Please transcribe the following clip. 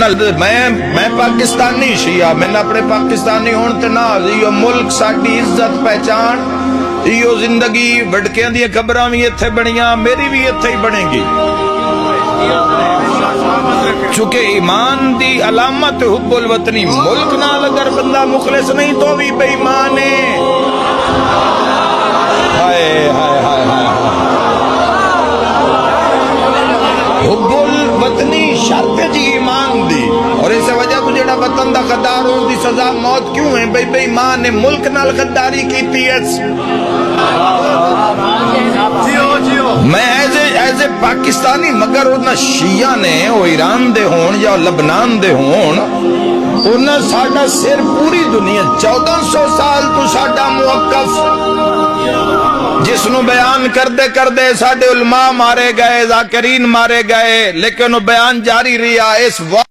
میں پاکستانی شیعہ میں اپنے پاکستانی ہون تے ناز یہ ملک ساڈی عزت پہچان یہ زندگی وڈکیاں دی خبراں بھی ایتھے بنیاں میری بھی ایتھے ہی بنے گی چونکہ ایمان دی علامت حب الوطنی ملک نال اگر بندہ مخلص نہیں تو بھی بے ایمان ہے ہائے ہائے ہائے ہائے حب الوطنی شرط جی ایمان دی اور اس وجہ تو جڑا وطن دا غدار ہون دی سزا موت کیوں ہے بے ایمان نے ملک نال غداری کیتی ہے میں ایز اے پاکستانی مگر انہاں شیعہ نے وہ ایران دے ہون یا لبنان دے ہون انہاں ساڈا سر پوری دنیا 1400 سال تو ساڈا موقف جس نو بیان کردے کردے ساڈے علماء مارے گئے ذاکرین مارے گئے لیکن وہ بیان جاری رہا اس وقت